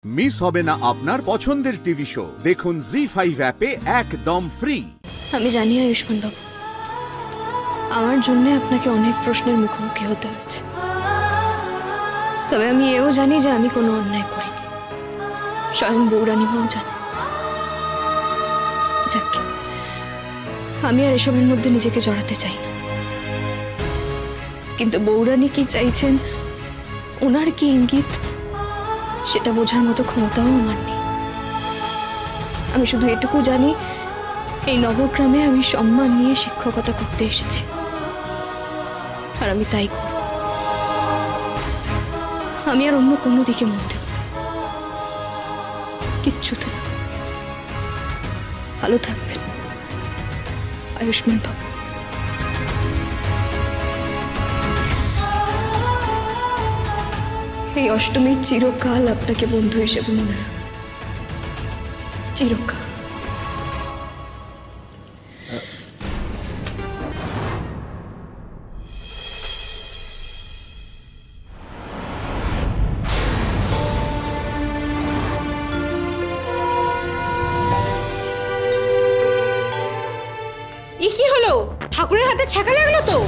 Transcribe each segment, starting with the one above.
Miss হবে না আপনার পছন্দের টিভি শো। দেখুন জি5 অ্যাপে একদম ফ্রি। আমি জানি আয়ুষ্মান বাবু, আমার জন্য আপনাকে অনেক প্রশ্নের মুখোমুখি হতে হয়েছে, তবে আমি এও জানি যে আমি কোনো অন্যায় করিনি। স্বয়ং বৌরানীমাও জানে। যাক, আমি আর এসবের মধ্যে নিজেকে জড়াতে চাই না, কিন্তু বৌরানী কি চাইছেন, ওনার কি ইঙ্গিত, সেটা বোঝার মতো ক্ষমতাও আমার নেই। আমি শুধু এটুকু জানি, এই নবগ্রামে আমি সম্মান নিয়ে শিক্ষকতা করতে এসেছি, আর আমি তাই করব। আমি আর অন্য কোনো দিকে মন দেব না, কিচ্ছুতে না। ভালো থাকবেন আয়ুষ্মান বাবু। এই অষ্টমী চিরকাল আপনাকে বন্ধু হিসেবে মনে রাখবে, চিরকাল। কি হলো? ঠাকুরের হাতে ছ্যাঁকা লাগলো তো।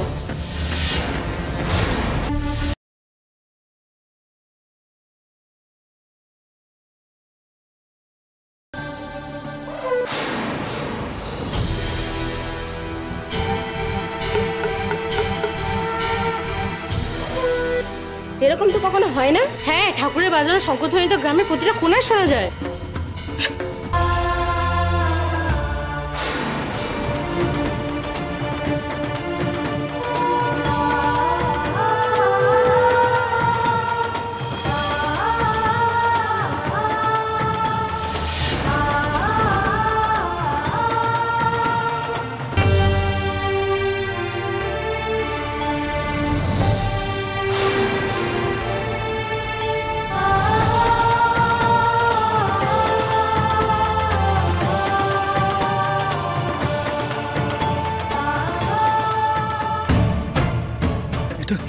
এরকম তো কখনো হয় না। হ্যাঁ, ঠাকুরের বাজানো শঙ্খধ্বনি তো গ্রামের প্রতিটা কোনায় শোনা যায়।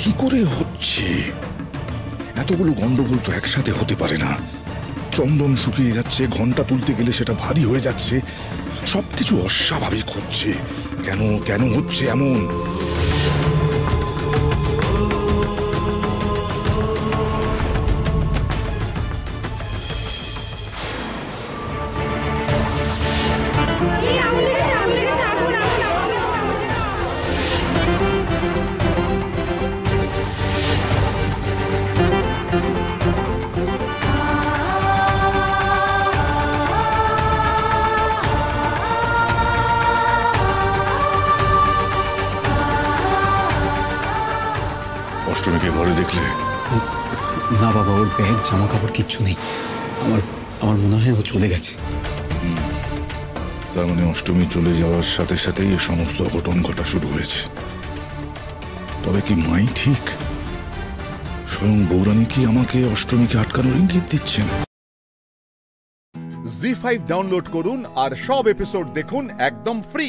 কি করে হচ্ছে? এতগুলো গন্ডগোল তো একসাথে হতে পারে না। চন্দন শুকিয়ে যাচ্ছে, ঘন্টা তুলতে গেলে সেটা ভারী হয়ে যাচ্ছে, সবকিছু অস্বাভাবিক হচ্ছে। কেন কেন হচ্ছে এমন? অষ্টমীকে ঘরে দেখলে? না বাবা, ওর ব্যাগ জামা কাপড় কিচ্ছু নেই। আমার মনে হয় ও চলে গেছে। তার মানে অষ্টমী চলে যাওয়ার সাথে সাথেই এই সমস্ত অঘটন ঘটা শুরু হয়েছে। তবে কি মাই ঠিক? স্বয়ং বৌরানী কি আমাকে অষ্টমীকে আটকানোর ইঙ্গিত দিচ্ছেন? জি5 ডাউনলোড করুন আর সব এপিসোড দেখুন একদম ফ্রি।